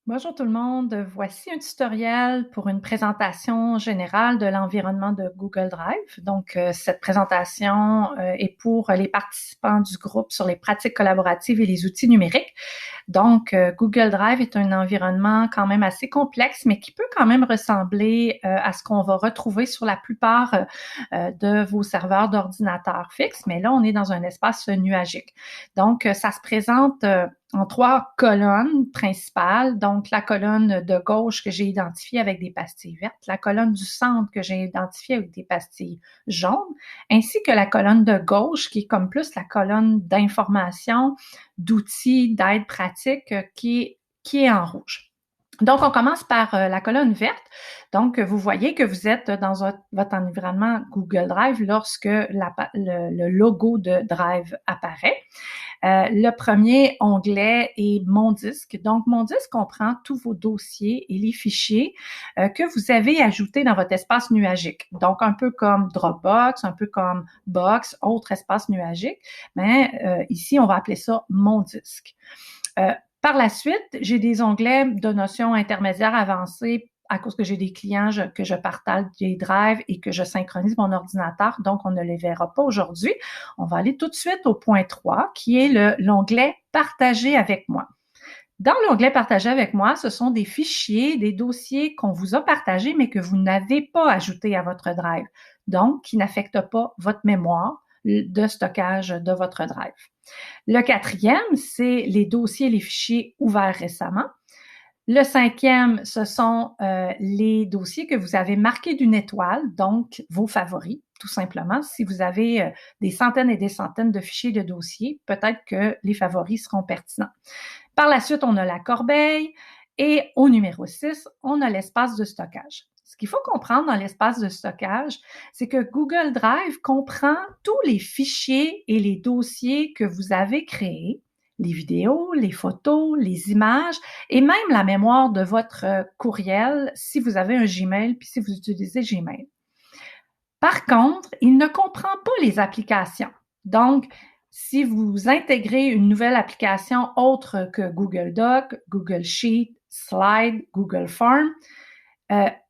Bonjour tout le monde, voici un tutoriel pour une présentation générale de l'environnement de Google Drive. Donc, cette présentation est pour les participants du groupe sur les pratiques collaboratives et les outils numériques. Donc, Google Drive est un environnement quand même assez complexe, mais qui peut quand même ressembler à ce qu'on va retrouver sur la plupart de vos serveurs d'ordinateurs fixes. Mais là, on est dans un espace nuagique. Donc, ça se présente en trois colonnes principales. Donc, la colonne de gauche que j'ai identifiée avec des pastilles vertes, la colonne du centre que j'ai identifiée avec des pastilles jaunes, ainsi que la colonne de gauche qui est comme plus la colonne d'information, d'outils, d'aide pratique qui est en rouge. Donc, on commence par la colonne verte. Donc, vous voyez que vous êtes dans votre environnement Google Drive lorsque le logo de Drive apparaît. Le premier onglet est Mon disque. Donc, Mon disque comprend tous vos dossiers et les fichiers que vous avez ajoutés dans votre espace nuagique. Donc, un peu comme Dropbox, un peu comme Box, autre espace nuagique. Mais ici, on va appeler ça Mon disque. Par la suite, j'ai des onglets de notions intermédiaires avancées à cause que j'ai des clients que je partage des drives et que je synchronise mon ordinateur, donc on ne les verra pas aujourd'hui. On va aller tout de suite au point 3, qui est l'onglet « Partager avec moi ». Dans l'onglet « Partager avec moi », ce sont des fichiers, des dossiers qu'on vous a partagés, mais que vous n'avez pas ajoutés à votre drive, donc qui n'affectent pas votre mémoire de stockage de votre drive. Le quatrième, c'est les dossiers et les fichiers ouverts récemment. Le cinquième, ce sont les dossiers que vous avez marqués d'une étoile, donc vos favoris, tout simplement. Si vous avez des centaines et des centaines de fichiers de dossiers, peut-être que les favoris seront pertinents. Par la suite, on a la corbeille et au numéro 6, on a l'espace de stockage. Ce qu'il faut comprendre dans l'espace de stockage, c'est que Google Drive comprend tous les fichiers et les dossiers que vous avez créés, les vidéos, les photos, les images et même la mémoire de votre courriel si vous avez un Gmail puis si vous utilisez Gmail. Par contre, il ne comprend pas les applications. Donc, si vous intégrez une nouvelle application autre que Google Doc, Google Sheet, Slide, Google Form,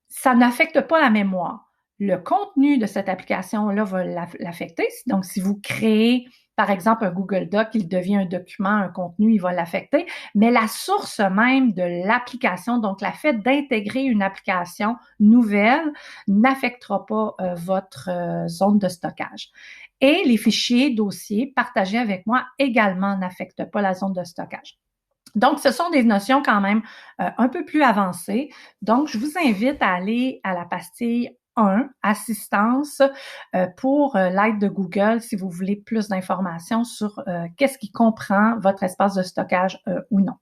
ça n'affecte pas la mémoire. Le contenu de cette application-là va l'affecter. Donc, si vous créez, par exemple, un Google Doc, il devient un document, un contenu, il va l'affecter. Mais la source même de l'application, donc la fait d'intégrer une application nouvelle, n'affectera pas votre zone de stockage. Et les fichiers, dossiers partagés avec moi également n'affectent pas la zone de stockage. Donc, ce sont des notions quand même un peu plus avancées. Donc, je vous invite à aller à la pastille 1, assistance, pour l'aide de Google si vous voulez plus d'informations sur qu'est-ce qui comprend votre espace de stockage ou non.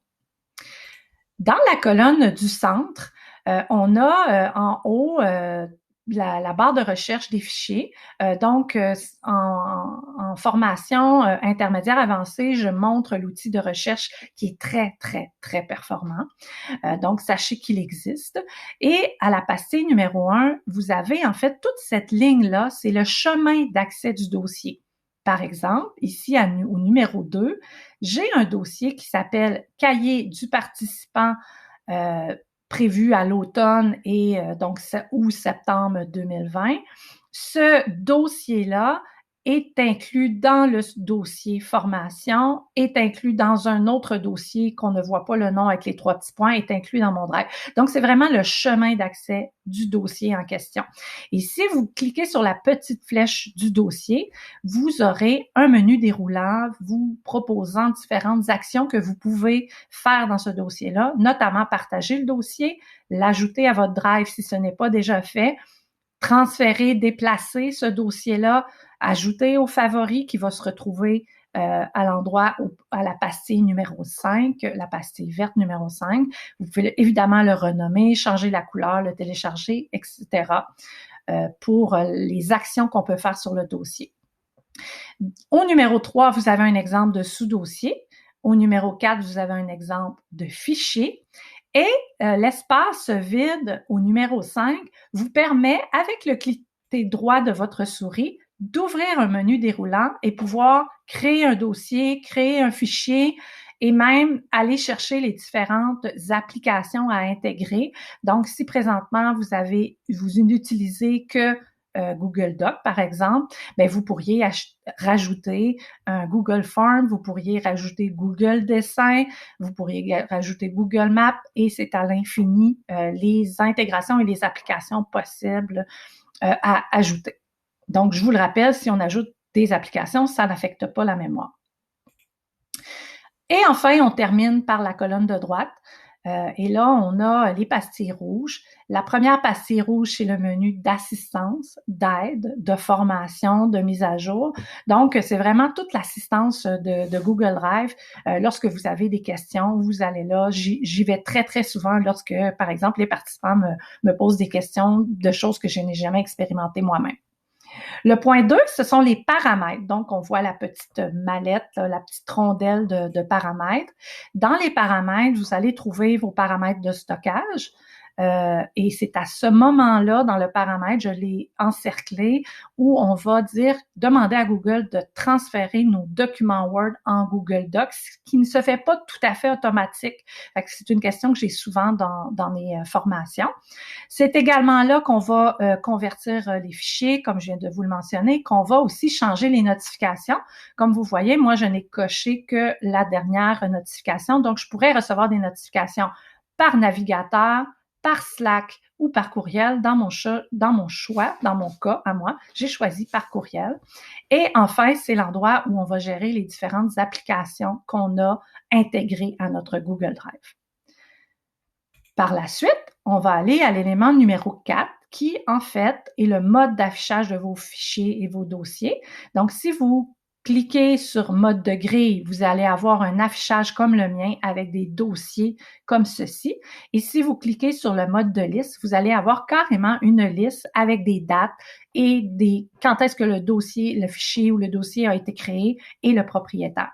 Dans la colonne du centre, on a en haut la barre de recherche des fichiers. Donc, en formation intermédiaire avancée, je montre l'outil de recherche qui est très, très, très performant. Donc, sachez qu'il existe. Et à la pastille numéro 1, vous avez en fait toute cette ligne-là, c'est le chemin d'accès du dossier. Par exemple, ici au numéro 2, j'ai un dossier qui s'appelle « Cahier du participant » prévu à l'automne et donc août-septembre 2020. Ce dossier-là est inclus dans le dossier formation, est inclus dans un autre dossier qu'on ne voit pas le nom avec les 3 petits points, est inclus dans mon drive. Donc, c'est vraiment le chemin d'accès du dossier en question. Et si vous cliquez sur la petite flèche du dossier, vous aurez un menu déroulant vous proposant différentes actions que vous pouvez faire dans ce dossier-là, notamment partager le dossier, l'ajouter à votre drive si ce n'est pas déjà fait, transférer, déplacer ce dossier-là, ajouter aux favoris qui va se retrouver à l'endroit, à la pastille numéro 5, la pastille verte numéro 5. Vous pouvez évidemment le renommer, changer la couleur, le télécharger, etc. Pour les actions qu'on peut faire sur le dossier. Au numéro 3, vous avez un exemple de sous-dossier. Au numéro 4, vous avez un exemple de fichier. Et l'espace vide au numéro 5 vous permet, avec le cliquet droit de votre souris, d'ouvrir un menu déroulant et pouvoir créer un dossier, créer un fichier et même aller chercher les différentes applications à intégrer. Donc, si présentement vous n'utilisez que Google Doc, par exemple, ben vous pourriez rajouter un Google Form, vous pourriez rajouter Google Dessin, vous pourriez rajouter Google Maps, et c'est à l'infini les intégrations et les applications possibles à ajouter. Donc, je vous le rappelle, si on ajoute des applications, ça n'affecte pas la mémoire. Et enfin, on termine par la colonne de droite. Et là, on a les pastilles rouges. La première pastille rouge, c'est le menu d'assistance, d'aide, de formation, de mise à jour. Donc, c'est vraiment toute l'assistance de Google Drive. Lorsque vous avez des questions, vous allez là. J'y vais très, très souvent lorsque, par exemple, les participants me posent des questions de choses que je n'ai jamais expérimentées moi-même. Le point 2, ce sont les paramètres. Donc, on voit la petite mallette, là, la petite rondelle de paramètres. Dans les paramètres, vous allez trouver vos paramètres de stockage. Et c'est à ce moment-là, dans le paramètre, je l'ai encerclé, où on va demander à Google de transférer nos documents Word en Google Docs, ce qui ne se fait pas tout à fait automatique. Fait que c'est une question que j'ai souvent dans mes formations. C'est également là qu'on va convertir les fichiers, comme je viens de vous le mentionner, qu'on va aussi changer les notifications. Comme vous voyez, moi, je n'ai coché que la dernière notification, donc je pourrais recevoir des notifications par navigateur, par Slack ou par courriel. Dans mon cas à moi, j'ai choisi par courriel. Et enfin, c'est l'endroit où on va gérer les différentes applications qu'on a intégrées à notre Google Drive. Par la suite, on va aller à l'élément numéro 4, qui, en fait, est le mode d'affichage de vos fichiers et vos dossiers. Donc, si vous cliquez sur mode de grille, vous allez avoir un affichage comme le mien avec des dossiers comme ceci. Et si vous cliquez sur le mode de liste, vous allez avoir carrément une liste avec des dates et quand est-ce que le fichier ou le dossier a été créé et le propriétaire.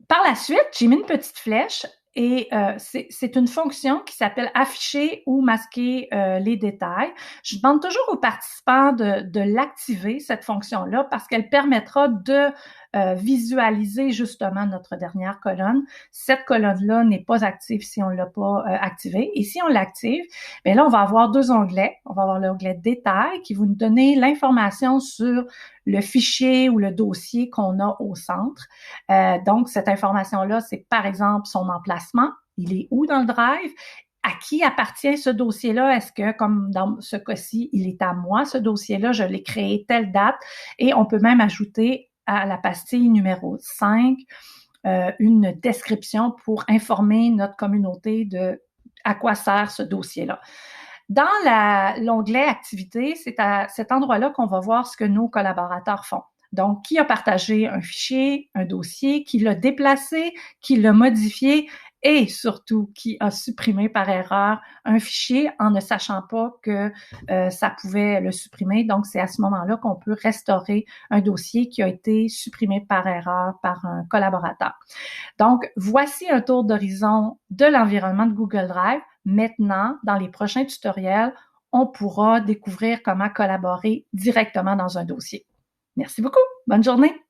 Par la suite, j'ai mis une petite flèche et c'est une fonction qui s'appelle afficher ou masquer les détails. Je demande toujours aux participants de l'activer, cette fonction-là, parce qu'elle permettra de visualiser justement notre dernière colonne. Cette colonne-là n'est pas active si on ne l'a pas activée. Et si on l'active, bien là, on va avoir deux onglets. On va avoir l'onglet détails qui va nous donner l'information sur le fichier ou le dossier qu'on a au centre. Donc, cette information-là, c'est par exemple son emplacement. Il est où dans le drive? À qui appartient ce dossier-là? Est-ce que, comme dans ce cas-ci, il est à moi, ce dossier-là? Je l'ai créé telle date. Et on peut même ajouter à la pastille numéro 5 une description pour informer notre communauté de à quoi sert ce dossier-là. Dans l'onglet activité, c'est à cet endroit-là qu'on va voir ce que nos collaborateurs font. Donc, qui a partagé un fichier, un dossier, qui l'a déplacé, qui l'a modifié et surtout qui a supprimé par erreur un fichier en ne sachant pas que ça pouvait le supprimer. Donc, c'est à ce moment-là qu'on peut restaurer un dossier qui a été supprimé par erreur par un collaborateur. Donc, voici un tour d'horizon de l'environnement de Google Drive. Maintenant, dans les prochains tutoriels, on pourra découvrir comment collaborer directement dans un dossier. Merci beaucoup. Bonne journée.